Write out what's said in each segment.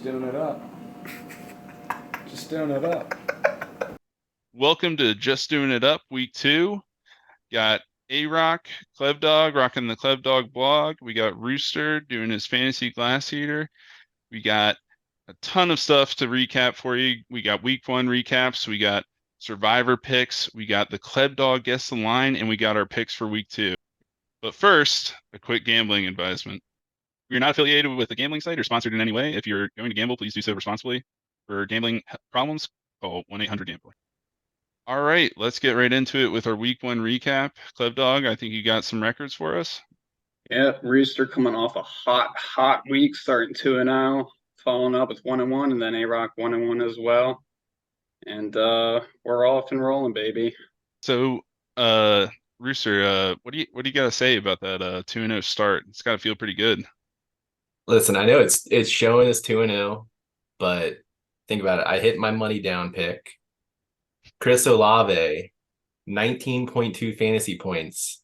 Just doing it up. Just doing it up. Welcome to Just Doing It Up, week 2. Got A-Rock, Klevdog, rocking the Klevdog blog. We got Rooster doing his fantasy Glasseater. We got a ton of stuff to recap for you. We got week 1 recaps. We got survivor picks. We got the Klevdog guess the line, and we got our picks for week 2. But first, a quick gambling advisement. We're not affiliated with a gambling site or sponsored in any way. If you're going to gamble, please do so responsibly. For gambling problems, call 1-800-GAMBLER. All right, let's get right into it with our week 1 recap. Klevdog, I think you got some records for us. Yeah, Rooster coming off a hot week, starting 2-0, following up with 1-1, and then A-Rock 1-1 as well. And we're off and rolling, baby. So, Rooster, what do you got to say about that 2-0 start? It's got to feel pretty good. Listen, I know it's showing us 2-0, but think about it. I hit my money down pick. Chris Olave, 19.2 fantasy points.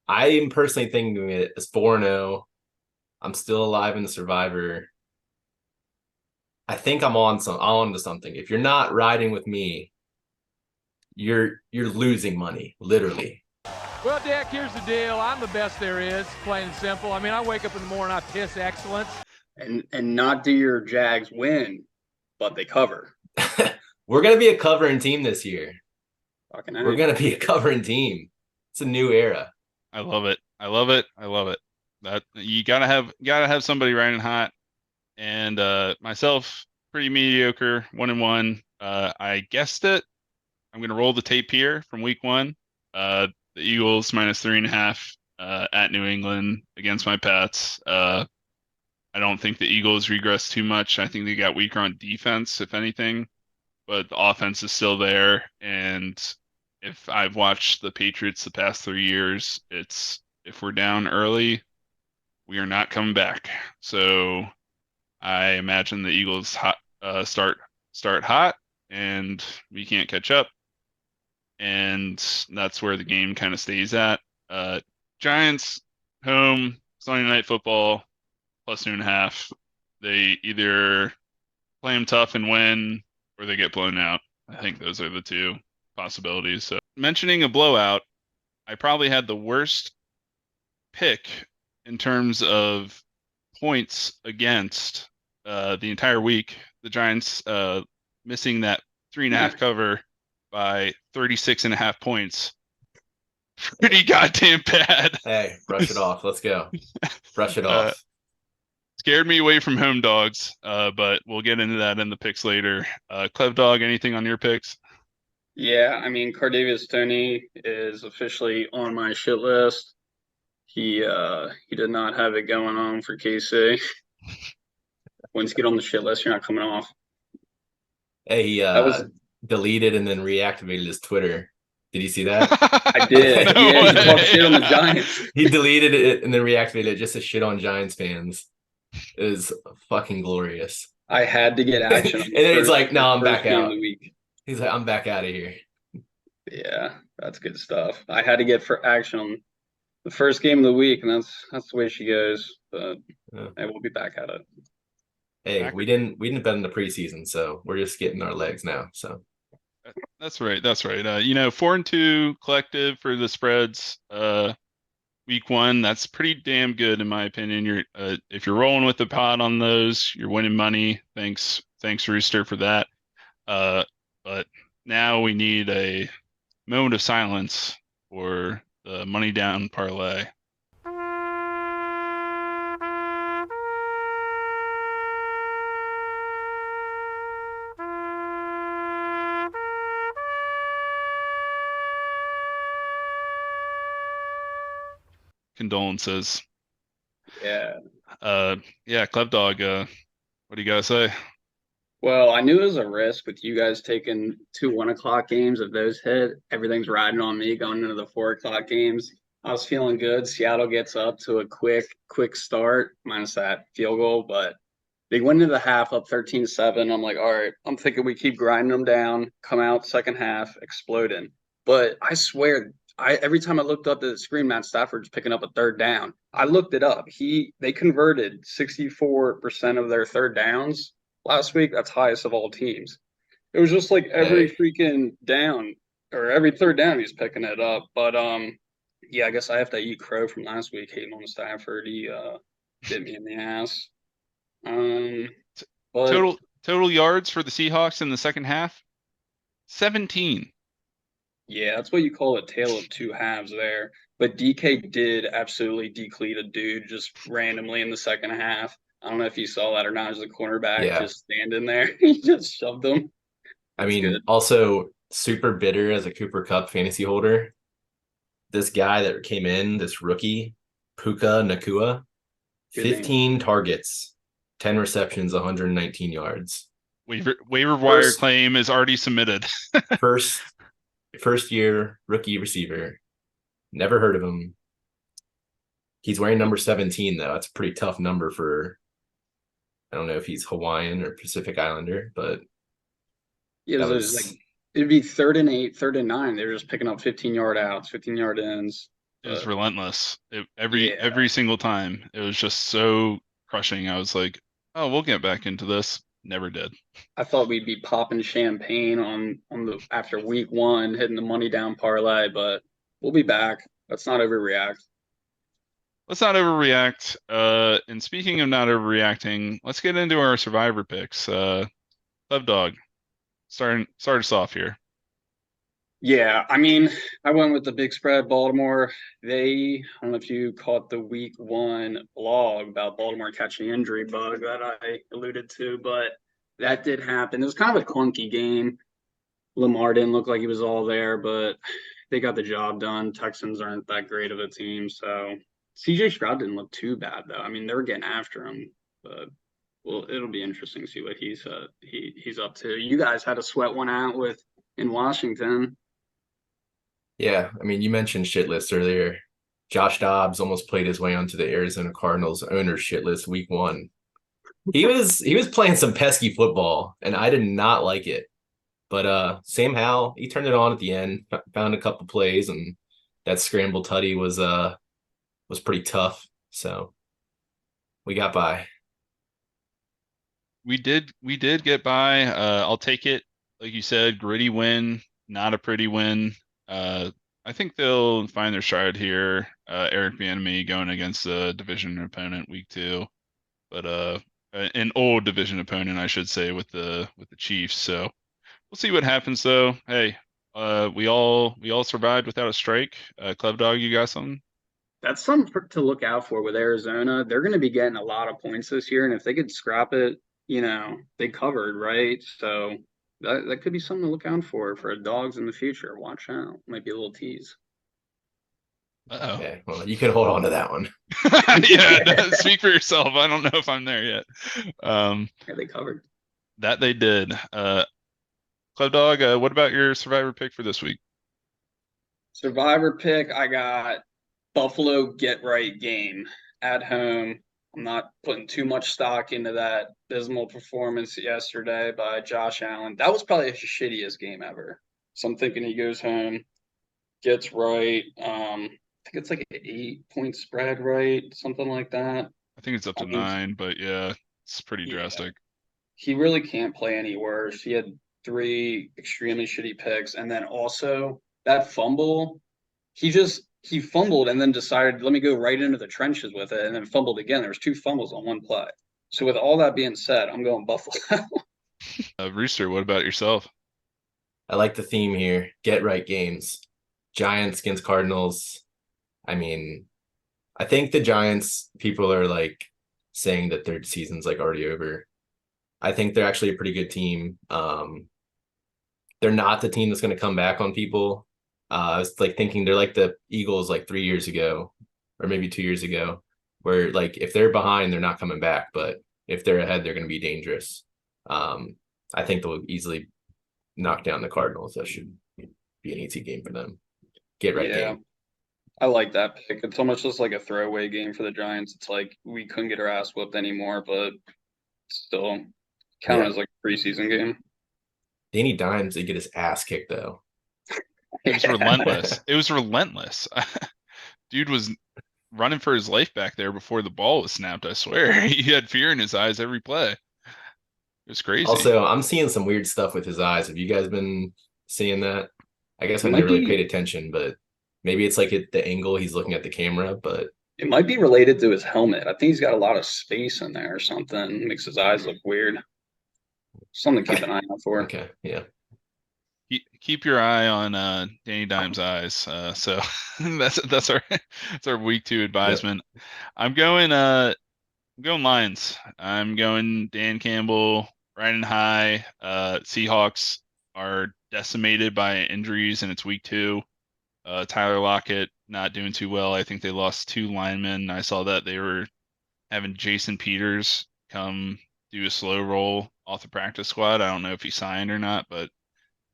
I am personally thinking it as 4-0. I'm still alive in the survivor. I think I'm on to something. If you're not riding with me, you're losing money, literally. Well, Dick, here's the deal. I'm the best there is, plain and simple. I mean, I wake up in the morning, I piss excellence. And not do your Jags win, but they cover. We're going to be a covering team this year. We're going to be a covering team. It's a new era. I love it. I love it. I love it. That you gotta have somebody riding hot. And myself, pretty mediocre, 1-1. I guessed it. I'm gonna roll the tape here from week 1. The Eagles -3.5 at New England against my Pats. I don't think the Eagles regress too much. I think they got weaker on defense, if anything, but the offense is still there. And if I've watched the Patriots the past 3 years, it's if we're down early, we are not coming back. So I imagine the Eagles start hot, and we can't catch up. And that's where the game kind of stays at. Giants home, Sunday Night Football, +2.5. They either play them tough and win, or they get blown out. I think those are the two possibilities. So mentioning a blowout, I probably had the worst pick in terms of points against the entire week. The Giants missing that 3.5 cover by 36.5 points. Pretty goddamn bad. Hey, brush it off. Let's go. Brush it off. Scared me away from home dogs, but we'll get into that in the picks later. Klevdog, anything on your picks? Yeah, I mean, Cardavius Toney is officially on my shit list. He did not have it going on for KC. Once you get on the shit list, you're not coming off. Hey, he deleted and then reactivated his Twitter. Did you see that? I did. Yeah, he talked shit on the Giants. He deleted it and then reactivated it just to shit on Giants fans. It was fucking glorious. I had to get action. And then he's like, no, I'm back out. Week. He's like, I'm back out of here. Yeah, that's good stuff. I had to get for action on the first game of the week, and that's the way she goes. But I will be back at it. Hey, we didn't bet in the preseason, so we're just getting our legs now. So that's right. 4-2 collective for the spreads. Week 1, that's pretty damn good in my opinion. You're if you're rolling with the pot on those, you're winning money. Thanks Rooster for that. But now we need a moment of silence for the money down parlay. Condolences. Yeah. Klevdog, what do you gotta say? Well, I knew it was a risk with you guys taking 2 1:00 games. If those hit, everything's riding on me going into the 4:00 games. I was feeling good. Seattle gets up to a quick start, minus that field goal, but they went into the half up 13-7. I'm like, all right, I'm thinking we keep grinding them down, come out second half, exploding. But I swear, every time I looked up at the screen, Matt Stafford's picking up a third down. I looked it up. They converted 64% of their third downs Last week, that's highest of all teams. It was just like every Hey. freaking down or every third down he's picking it up. But yeah, I guess I have to eat crow from last week hating on Stafford. He bit me in the ass. Um, but Total yards for the Seahawks in the second half, 17. yeah, that's what you call a tale of two halves there. But DK did absolutely deplete a dude just randomly in the second half. I don't know if you saw that or not. As a cornerback Yeah. just standing there, he just shoved him. I That's good. mean, also super bitter as a Cooper Cup fantasy holder. This guy that came in, this rookie, Puka Nakua, Good name. 15 targets, 10 receptions, 119 yards. Waiver wire First- claim is already submitted. First year rookie receiver. Never heard of him. He's wearing number 17 though. That's a pretty tough number for, I don't know if he's Hawaiian or Pacific Islander, but Yeah, that it was like was it'd be 3rd and 8, 3rd and 9. They were just picking up 15-yard outs, 15-yard ends. It was But relentless. yeah, Every single time. It was just so crushing. I was like, oh, we'll get back into this. Never did. I thought we'd be popping champagne on the after week 1, hitting the money down parlay, but we'll be back. Let's not overreact. Let's not overreact. And speaking of not overreacting, let's get into our survivor picks. Klevdog, start us off here. Yeah, I mean, I went with the big spread, Baltimore. I don't know if you caught the week 1 blog about Baltimore catching injury bug that I alluded to, but that did happen. It was kind of a clunky game. Lamar didn't look like he was all there, but they got the job done. Texans aren't that great of a team, so CJ Stroud didn't look too bad though. I mean, they were getting after him, but well, it'll be interesting to see what he's up to. You guys had to sweat one out with in Washington. yeah. I mean, you mentioned shit list earlier. Josh Dobbs almost played his way onto the Arizona Cardinals owner's shit list week 1. He was playing some pesky football, and I did not like it. But Sam Howell, he turned it on at the end, found a couple plays, and that scramble tutty was pretty tough. So we got by. We did get by. I'll take it. Like you said, gritty win, not a pretty win. I think they'll find their stride here. Eric Bieniemy going against a division opponent week 2, but an old division opponent, I should say, with the Chiefs. So we'll see what happens though. Hey, we all survived without a strike. Klevdog, you got something? That's something to look out for with Arizona. They're going to be getting a lot of points this year, and if they could scrap it, they covered, right? So that could be something to look out for dogs in the future. Watch out. Might be a little tease. Uh-oh. Okay, well, you can hold on to that one. Yeah, speak for yourself. I don't know if I'm there yet. Yeah, they covered. That they did. Klevdog, what about your survivor pick for this week? Survivor pick, I got Buffalo get right game at home. I'm not putting too much stock into that dismal performance yesterday by Josh Allen. That was probably the shittiest game ever. So I'm thinking he goes home, gets right. I think it's like an 8-point spread, right? Something like that. I think it's up to 9, but yeah, it's pretty drastic. He really can't play any worse. He had 3 extremely shitty picks, and then also that fumble, he fumbled and then decided, let me go right into the trenches with it, and then fumbled again. There was 2 fumbles on one play. So with all that being said, I'm going Buffalo. Rooster, what about yourself? I like the theme here. Get right games. Giants against Cardinals. I mean, I think the Giants, people are like saying that their season's like already over. I think they're actually a pretty good team. They're not the team that's going to come back on people. I was like thinking they're like the Eagles like 3 years ago, or maybe 2 years ago, where like if they're behind, they're not coming back. But if they're ahead, they're going to be dangerous. I think they'll easily knock down the Cardinals. That should be an easy game for them. Get right game. I like that pick. It's almost just like a throwaway game for the Giants. It's like we couldn't get our ass whooped anymore, but still count as like a preseason game. Danny Dimes did get his ass kicked though. It was relentless. It was relentless. Dude was running for his life back there before the ball was snapped. I swear, he had fear in his eyes every play. It's crazy. Also, I'm seeing some weird stuff with his eyes. Have you guys been seeing that? I guess I It never might really be- paid attention, but maybe it's like at the angle he's looking at the camera. But It might be related to his helmet. I think he's got a lot of space in there or something. Makes his eyes look weird. Something to keep an eye out for. okay, yeah. Keep your eye on Danny Dimes' eyes. So that's our week 2 advisement. I'm going Lions. I'm going Dan Campbell riding high. Seahawks are decimated by injuries and it's week 2. Tyler Lockett not doing too well. I think they lost 2 linemen. I saw that they were having Jason Peters come do a slow roll off the practice squad. I don't know if he signed or not, but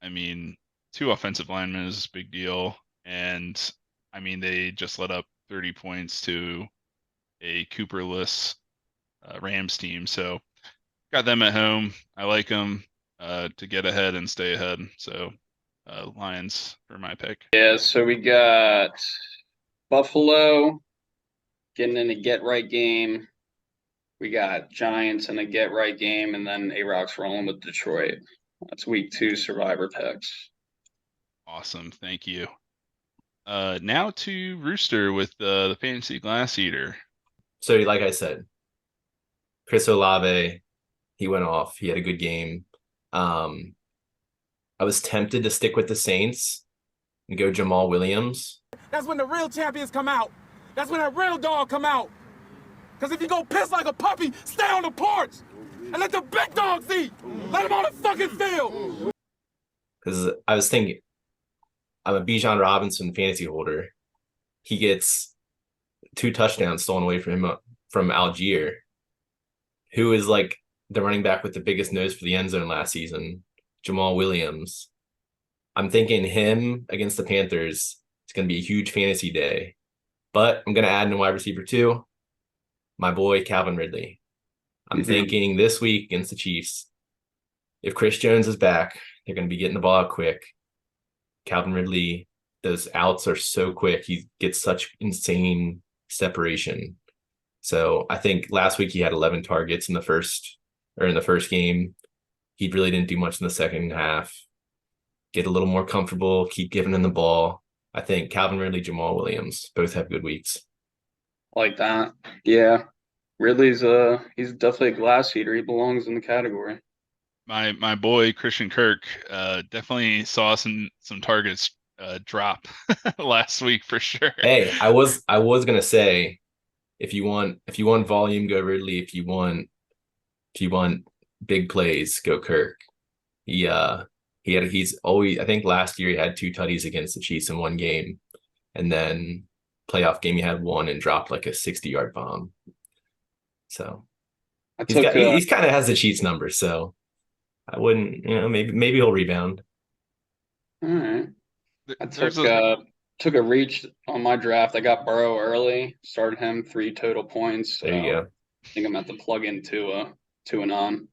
I mean, 2 offensive linemen is a big deal. And I mean, they just let up 30 points to a Cooperless Rams team. So got them at home. I like them to get ahead and stay ahead. So Lions for my pick. Yeah, so we got Buffalo getting in a get right game. We got Giants in a get right game, and then A-Rock's rolling with Detroit. That's week 2 survivor picks. Awesome. Thank you. Now to Rooster with the fantasy Glasseater. So, like I said, Chris Olave, he went off. He had a good game. I was tempted to stick with the Saints and go Jamal Williams. That's when the real champions come out. That's when that real dog come out. Because if you go piss like a puppy, stay on the porch and let the big dogs eat. Let them on the fucking field. Because I was thinking, I'm a Bijan Robinson fantasy holder. He gets 2 touchdowns stolen away from him from Algier, who is like the running back with the biggest nose for the end zone last season, Jamal Williams. I'm thinking him against the Panthers. It's going to be a huge fantasy day. But I'm going to add in a wide receiver too, my boy Calvin Ridley. I'm thinking this week against the Chiefs, if Chris Jones is back, they're going to be getting the ball out quick. Calvin Ridley, those outs are so quick. He gets such insane separation. So I think last week he had 11 targets in the first game. He really didn't do much in the second half. Get a little more comfortable, keep giving him the ball. I think Calvin Ridley, Jamal Williams, both have good weeks. Like that. Yeah. Ridley's he's definitely a glass eater. He belongs in the category. My boy Christian Kirk definitely saw some targets drop last week for sure. Hey, I was gonna say, if you want volume, go Ridley. If you want big plays, go Kirk. He's always, I think last year he had 2 tutties against the Chiefs in one game, and then playoff game he had 1 and dropped like a 60-yard bomb. So he's kind of has the Chiefs number, so I wouldn't, maybe he'll rebound. All right. I took a reach on my draft. I got Burrow early, started him 3 total points. There you go. I think I'm at the plug in to and on.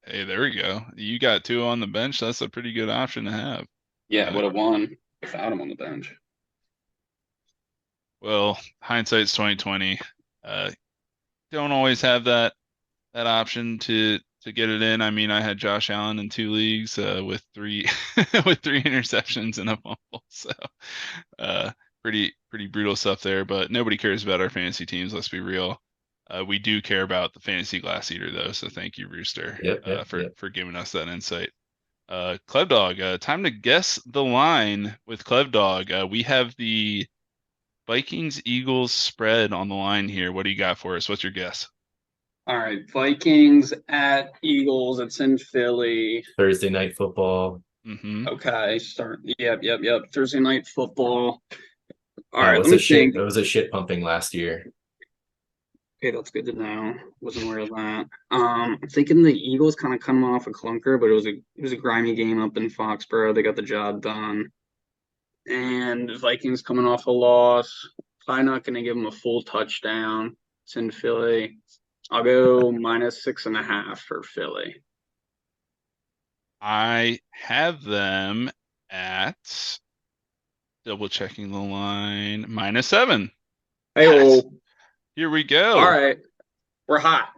Hey, there we go. You got 2 on the bench. That's a pretty good option to have. Yeah, would have won without him on the bench. Well, hindsight's 2020. Don't always have that option to get it in. I mean, I had Josh Allen in 2 leagues with 3 with 3 interceptions and a fumble. So pretty brutal stuff there. But nobody cares about our fantasy teams. Let's be real. We do care about the fantasy Glasseater though. So thank you, Rooster, for giving us that insight. Klevdog, time to guess the line with Klevdog. We have the Vikings Eagles spread on the line here. What do you got for us? What's your guess? All right, Vikings at Eagles. It's in Philly. Thursday night football. Mm-hmm. Okay, Yep. Thursday night football. All That right, was let me think. It was a shit pumping last year. Okay, that's good to know. Wasn't aware of that. I'm thinking the Eagles kind of coming off a clunker, but it was a grimy game up in Foxborough. They got the job done. And Vikings coming off a loss. Probably not going to give them a full touchdown. It's in Philly. I'll go -6.5 for Philly. I have them at, double checking the line, -7. Hey, Yes. Here we go. all right. We're hot.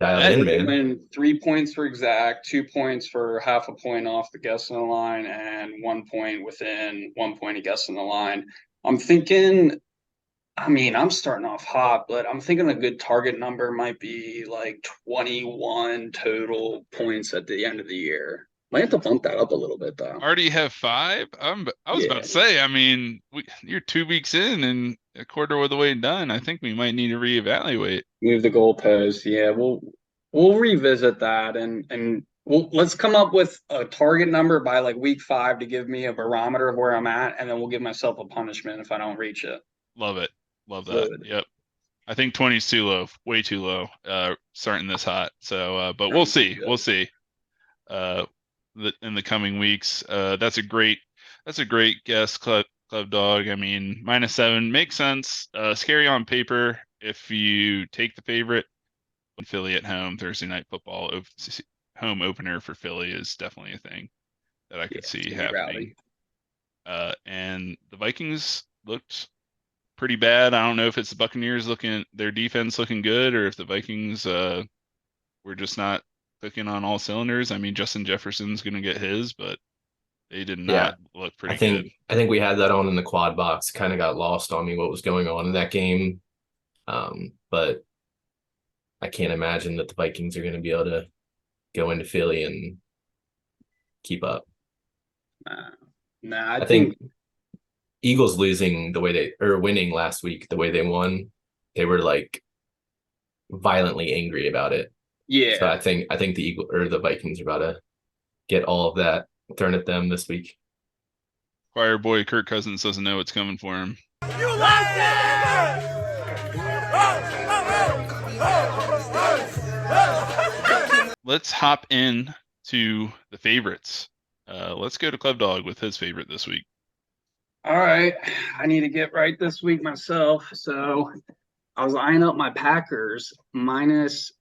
Dial That- in, We're man. doing 3 points for exact, 2 points for half a point off the guess on the line, and 1 point within 1 point of guess on the line. I'm thinking, I mean, I'm starting off hot, but I'm thinking a good target number might be like 21 total points at the end of the year. Might have to bump that up a little bit though. Already have 5. I was about Yeah. to say. I mean, you're 2 weeks in and a quarter of the way done. I think we might need to reevaluate. Move the goalpost. Yeah, we'll revisit that and let's come up with a target number by like week 5 to give me a barometer of where I'm at, and then we'll give myself a punishment if I don't reach it. Love it. Love that. Good. Yep. I think 20 is too low. Way too low. Starting this hot. So, but we'll see. We'll see. In the coming weeks. That's a great guess, Klevdog. I mean, -7 makes sense. Scary on paper if you take the favorite. Philly at home, Thursday night football, home opener for Philly is definitely a thing that I could see happening. And the Vikings looked pretty bad. I don't know if it's the Buccaneers their defense looking good, or if the Vikings were just not clicking on all cylinders. I mean, Justin Jefferson's going to get his, but they did not look pretty good. I think we had that on in the quad box. Kind of got lost on me what was going on in that game. But I can't imagine that the Vikings are going to be able to go into Philly and keep up. Nah, I think Eagles losing the way winning last week, the way they won, they were like violently angry about it. Yeah. So I think the Vikings are about to get all of that thrown at them this week. Choir boy Kirk Cousins doesn't know what's coming for him. You like it! Let's hop in to the favorites. Let's go to Klevdog with his favorite this week. All right. I need to get right this week myself. So I was eyeing up my Packers minus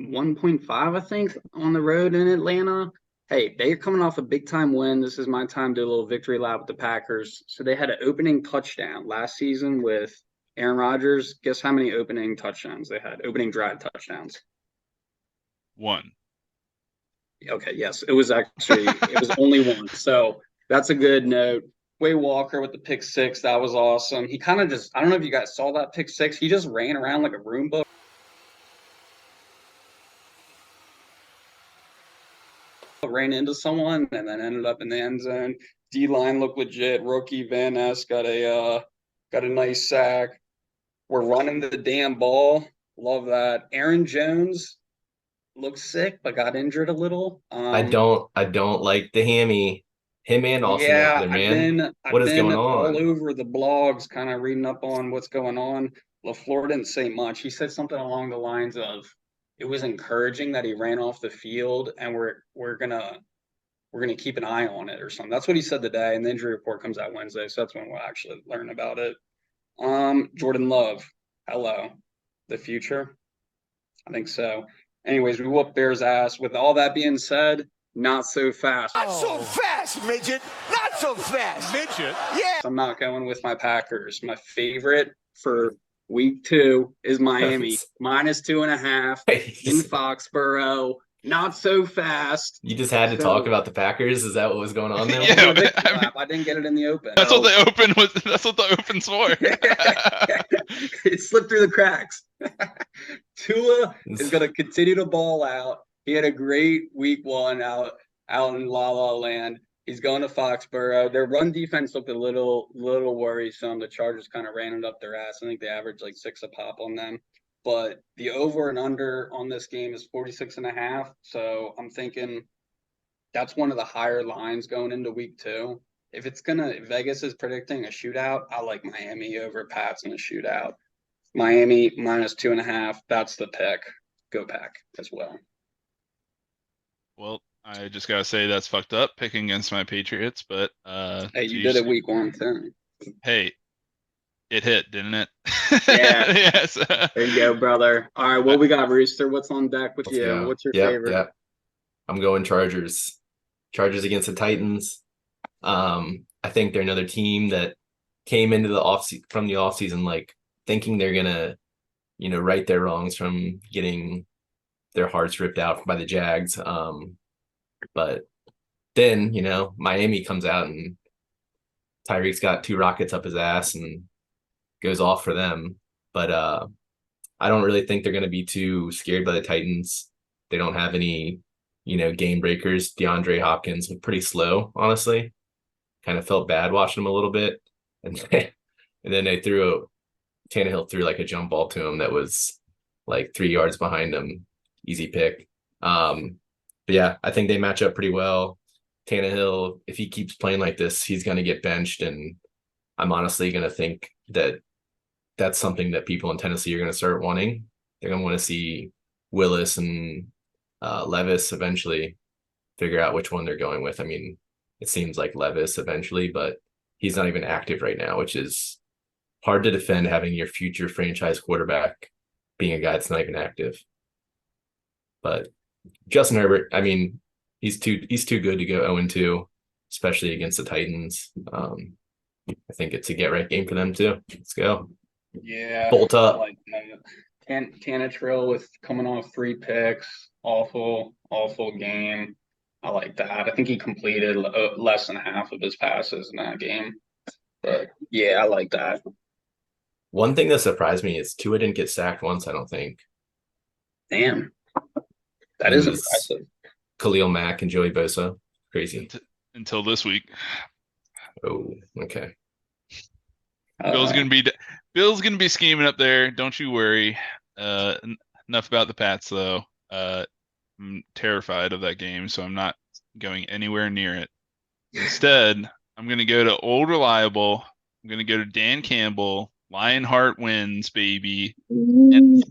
1.5, I think, on the road in Atlanta. Hey, they're coming off a big time win. This is my time to do a little victory lap with the Packers. So they had an opening touchdown last season with Aaron Rodgers. Guess how many opening touchdowns they had? Opening drive touchdowns. 1. Okay, yes. It was only 1. So that's a good note. Way Walker with the pick 6. That was awesome. He kind of I don't know if you guys saw that pick 6. He just ran around like a Roomba. Ran into someone and then ended up in the end zone. D-line looked legit. Rookie Van Ness got a nice sack. We're running the damn ball. Love that. Aaron Jones looks sick, but got injured a little. I don't like the hammy. Him and Austin Eckler, man. What is going on? All over the blogs, kind of reading up on what's going on. LaFleur didn't say much. He said something along the lines of, it was encouraging that he ran off the field, and we're gonna keep an eye on it or something. That's what he said today, and the injury report comes out Wednesday, so that's when we'll actually learn about it. Jordan Love, hello, the future. I think so. Anyways, we whooped Bears' ass. With all that being said, not so fast. Not so fast, midget. Not so fast. Midget? Yeah. I'm not going with my Packers. My favorite for week 2 is Miami. minus 2.5 in Foxborough. Not so fast. You just had to talk about the Packers? Is that what was going on there? Yeah, I didn't get it in the open. That's what the open was. That's what the open's for. It slipped through the cracks. Tua is going to continue to ball out. He had a great week 1 out in La La Land. He's going to Foxborough. Their run defense looked a little worrisome. The Chargers kind of ran it up their ass. I think they averaged like 6 a pop on them. But the over and under on this game is 46.5. So I'm thinking that's one of the higher lines going into week 2. If Vegas is predicting a shootout, I like Miami over Pats in a shootout. Miami minus 2.5. That's the pick. Go Pack as well. Well, I just gotta say that's fucked up picking against my Patriots, but hey, you did it week 1 too. Hey, it hit, didn't it? Yeah. Yes. There you go, brother. All right, what we got, Rooster? What's on deck with you? Go. What's your favorite? Yeah. I'm going Chargers. Chargers against the Titans. I think they're another team that came into the offseason like thinking they're gonna, right their wrongs from getting their hearts ripped out by the Jags. But then, Miami comes out and Tyreek's got 2 rockets up his ass and goes off for them. But I don't really think they're going to be too scared by the Titans. They don't have any, game breakers. DeAndre Hopkins was pretty slow, honestly. Kind of felt bad watching him a little bit. And then Tannehill threw like a jump ball to him that was like 3 yards behind him. Easy pick. But yeah, I think they match up pretty well. Tannehill, if he keeps playing like this, he's going to get benched. And I'm honestly going to think that that's something that people in Tennessee are going to start wanting. They're going to want to see Willis and Levis eventually figure out which one they're going with. I mean, it seems like Levis eventually, but he's not even active right now, which is hard to defend, having your future franchise quarterback being a guy that's not even active. But Justin Herbert, I mean, he's too good to go 0-2, especially against the Titans. I think it's a get right game for them too. Let's go. Yeah. Bolt up. Like Tannehill with coming off 3 picks. Awful game. I like that. I think he completed less than half of his passes in that game. But yeah, I like that. One thing that surprised me is Tua didn't get sacked once, I don't think. Damn. That is impressive. Khalil Mack and Joey Bosa. Crazy. Until this week. Oh, okay. Bill's gonna be scheming up there. Don't you worry. Enough about the Pats though. I'm terrified of that game, so I'm not going anywhere near it. Instead, I'm gonna go to old reliable. I'm gonna go to Dan Campbell. Lionheart wins, baby. And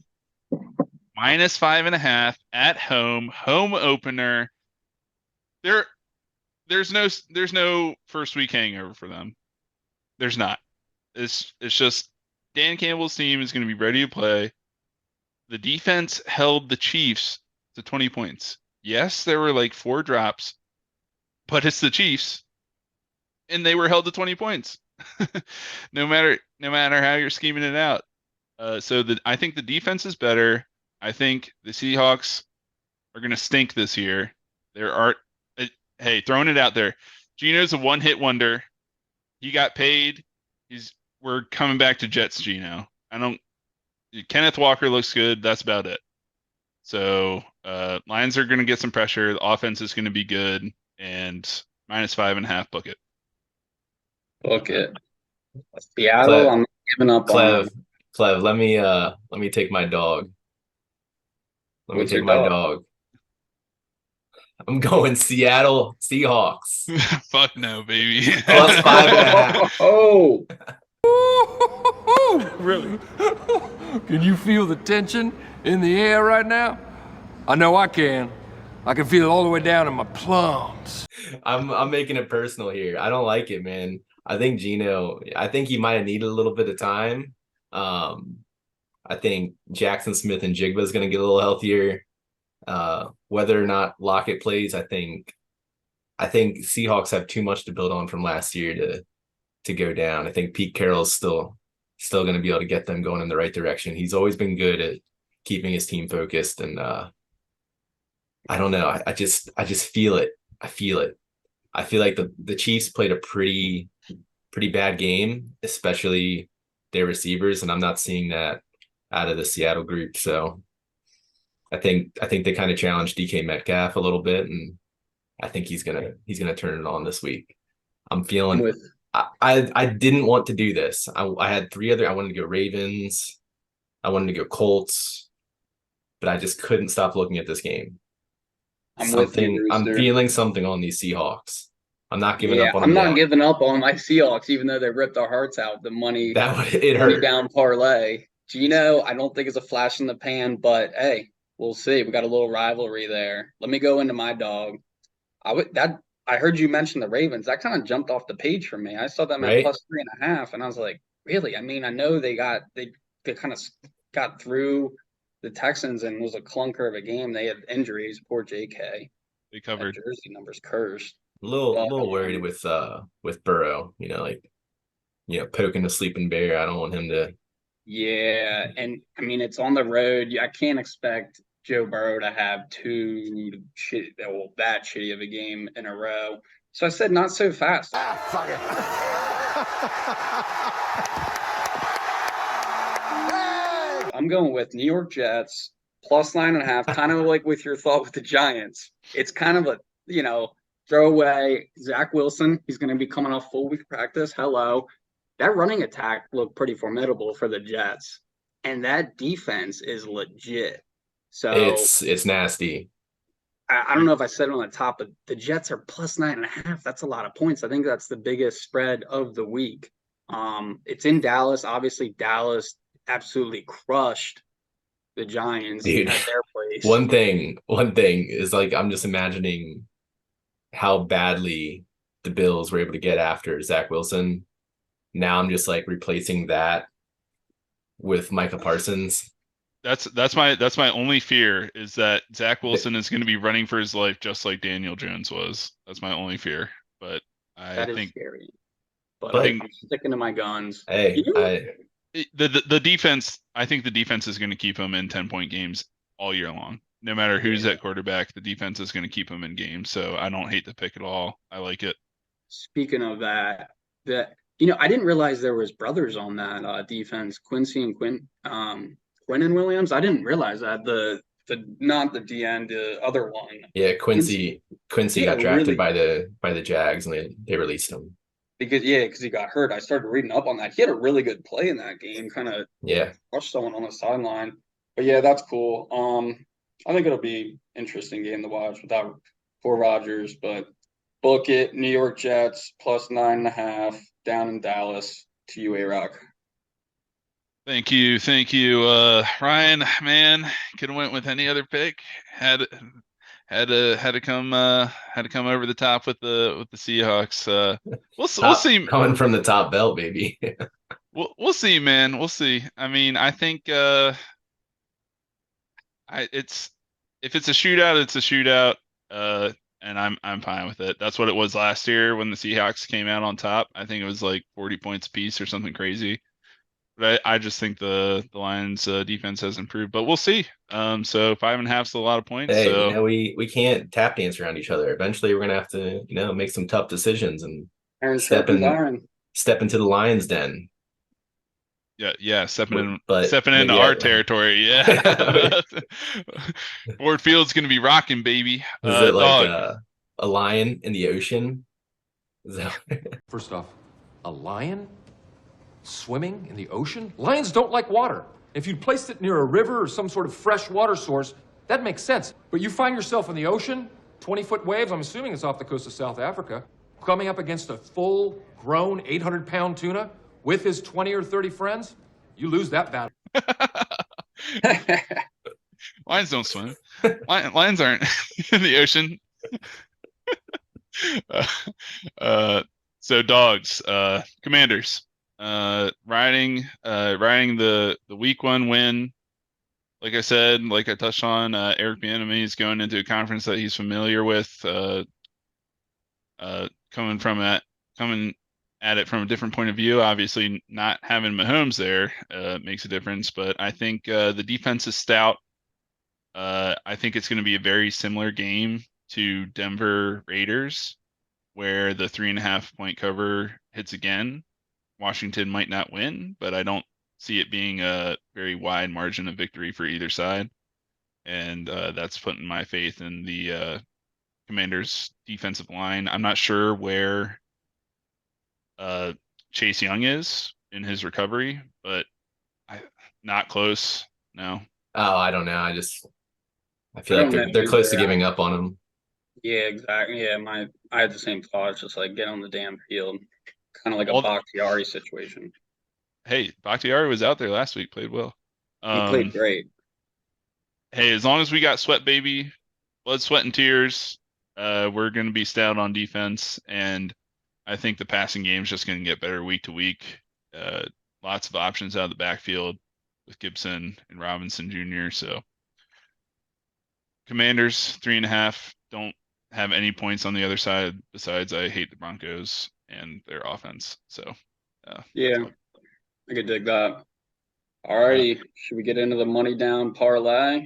-5.5 at home opener. There's no first week hangover for them. There's not. It's just Dan Campbell's team is going to be ready to play. The defense held the Chiefs to 20 points. Yes, there were like 4 drops, but it's the Chiefs, and they were held to 20 points. no matter how you're scheming it out. I think the defense is better. I think the Seahawks are going to stink this year. Hey, throwing it out there. Geno's a one-hit wonder. He got paid. We're coming back to Jets, Geno. Kenneth Walker looks good. That's about it. So Lions are going to get some pressure. The offense is going to be good, and -5.5 book it. Book it. Seattle, I'm not giving up on them. Clev, let me take my dog. What's your dog? I'm going Seattle Seahawks. Fuck no, baby. +5.5. Oh. Really? Can you feel the tension in the air right now? I know I can. I can feel it all the way down in my plums. I'm making it personal here. I don't like it, man. I think Geno, he might have needed a little bit of time. I think Jackson Smith and Jigba is going to get a little healthier. Whether or not Lockett plays, I think Seahawks have too much to build on from last year to go down. I think Pete Carroll's still going to be able to get them going in the right direction. He's always been good at keeping his team focused, and I don't know. I just feel it. I feel it. I feel like the Chiefs played a pretty bad game, especially their receivers, and I'm not seeing that out of the Seattle group. So I think they kind of challenged DK Metcalf a little bit, and I think he's gonna turn it on this week. I'm feeling. I didn't want to do this. I had 3 other. I wanted to go Ravens. I wanted to go Colts, but I just couldn't stop looking at this game. I'm feeling something on these Seahawks. I'm not giving up on them. I'm not giving up on my Seahawks, even though they ripped our hearts out. The money hurt. Down parlay. Geno, I don't think it's a flash in the pan, but hey, we'll see. We got a little rivalry there. Let me go into my dog. I heard you mention the Ravens. That kind of jumped off the page for me. I saw them at +3.5, and I was like, really? I mean, I know they kind of got through the Texans, and it was a clunker of a game. They had injuries. Poor JK. They covered. That jersey numbers cursed. A little worried with Burrow. Poking the sleeping bear. I don't want him to. Yeah, and I mean it's on the road. I can't expect Joe Burrow to have that shitty of a game in a row. So I said not so fast. Fuck it. I'm going with New York Jets plus 9.5, kind of like with your thought with the Giants. It's kind of a, throwaway. Zach Wilson, he's going to be coming off full week practice. Hello. That running attack looked pretty formidable for the Jets. And that defense is legit. So It's nasty. I don't know if I said it on the top, but the Jets are plus 9.5. That's a lot of points. I think that's the biggest spread of the week. It's in Dallas. Obviously, Dallas absolutely crushed the Giants Dude, at their place. One thing is like I'm just imagining how badly the Bills were able to get after Zach Wilson. Now I'm just like replacing that with Micah Parsons. That's my only fear is that Zach Wilson is going to be running for his life just like Daniel Jones was. That's my only fear. But I think scary. But But- I'm sticking to my guns. Hey, the defense. I think the defense is going to keep him in 10-point games all year long. No matter who's at quarterback, the defense is going to keep him in games. So I don't hate the pick at all. I like it. Speaking of that, I didn't realize there was brothers on that defense, Quincy and Quinnen Williams. I didn't realize that not the DN, the other one. yeah, Quincy Yeah, got drafted really- by the Jags and they released him. Because he got hurt. I started reading up on that. He had a really good play in that game, kind of Yeah. crushed someone on the sideline. But yeah, that's cool. I think it'll be interesting game to watch for Rodgers, but book it. New York Jets plus 9.5 down in Dallas to you, A-Rock. Thank you, Ryan. Man, could have went with any other pick. Had to come over the top with the Seahawks. We'll see. Coming from the top belt, baby. We'll see, man. We'll see. I mean, I think if it's a shootout, it's a shootout. And I'm fine with it. That's what it was last year when the Seahawks came out on top. I think it was like 40 points a piece or something crazy. But I just think the Lions defense has improved, but we'll see. So 5.5 is a lot of points. Hey, so we can't tap dance around each other. Eventually we're gonna have to, make some tough decisions and Aaron step Sharp's Aaron. into the Lions den. yeah, stepping But into maybe our territory. Yeah. Ford Field's gonna be rocking, baby. Is it like dog. a lion in the ocean? First off, a lion swimming in the ocean? Lions don't like water. If you'd placed it near a river or some sort of fresh water source, that makes sense. But you find yourself in the ocean, 20-foot waves, I'm assuming it's off the coast of South Africa, coming up against a full-grown 800-pound tuna with his 20 or 30 friends, you lose that battle. Lions don't swim. Lions aren't in the ocean. So dogs, Commanders, riding the week 1 win. Like I said, like I touched on, Eric Bieniemy is going into a conference that he's familiar with, coming at it from a different point of view. Obviously, not having Mahomes there makes a difference, but I think the defense is stout. I think it's going to be a very similar game to Denver Raiders, where the 3.5-point cover hits again. Washington might not win, but I don't see it being a very wide margin of victory for either side. And that's putting my faith in the Commanders' defensive line. I'm not sure where Chase Young is in his recovery, but not close. No. Oh, I don't know. I feel like they're close to giving up on him. Yeah, exactly. Yeah, I had the same thought. It's just like get on the damn field, kind of like a Bakhtiari situation. Hey, Bakhtiari was out there last week, played well. He played great. Hey, as long as we got sweat, baby, blood, sweat, and tears, we're going to be stout on defense, and I think the passing game is just going to get better week to week. Lots of options out of the backfield with Gibson and Robinson Jr. So Commanders 3.5 don't have any points on the other side. Besides, I hate the Broncos and their offense. So yeah, I could dig that. Alrighty, should we get into the money down parlay?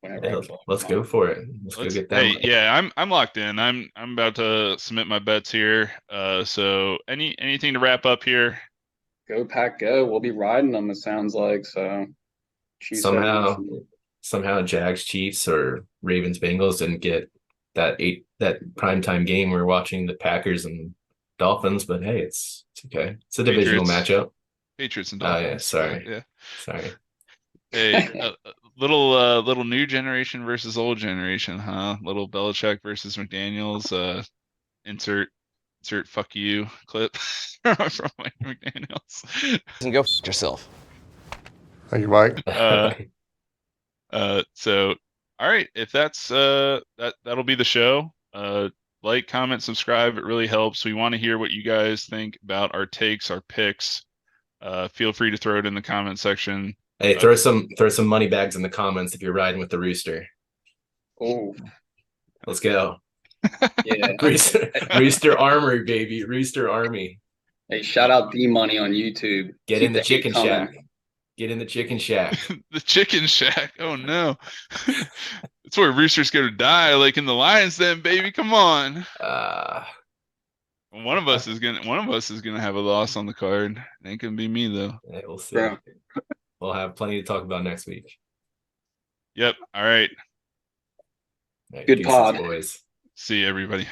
whenever. Yeah, I feel like let's I'm go on. for it. Let's go get that. Hey, money. yeah, I'm locked in. I'm about to submit my bets here. So anything to wrap up here? Go Pack, go! We'll be riding them. It sounds like so. Chiefs have Somehow Jags Chiefs or Ravens Bengals didn't get that primetime game. We're watching the Packers and Dolphins, but hey, it's okay. It's a divisional matchup. Patriots and Oh Dolphins. yeah, sorry. Yeah. Sorry. Hey, little new generation versus old generation, huh? Little Belichick versus McDaniels. Insert fuck you clip from Mike McDaniels. And go f yourself. Thank you, Mike. So all right, if that's that'll be the show. Like, comment, subscribe, it really helps. We want to hear what you guys think about our takes, our picks. Feel free to throw it in the comment section. Hey, throw some money bags in the comments if you're riding with the Rooster. Oh, Let's go. yeah. Rooster Armory, baby. Rooster Army. Hey, shout out D Money on YouTube. Get Keep in the hate chicken coming. shack. Get in the chicken shack. The chicken shack. Oh no. That's where roosters go to die, like in the Lions Den, baby. Come on. One of us is gonna have a loss on the card. It ain't gonna be me though. Yeah, we'll see. Bro. We'll have plenty to talk about next week. Yep. All right. Good pod. boys. See you, everybody.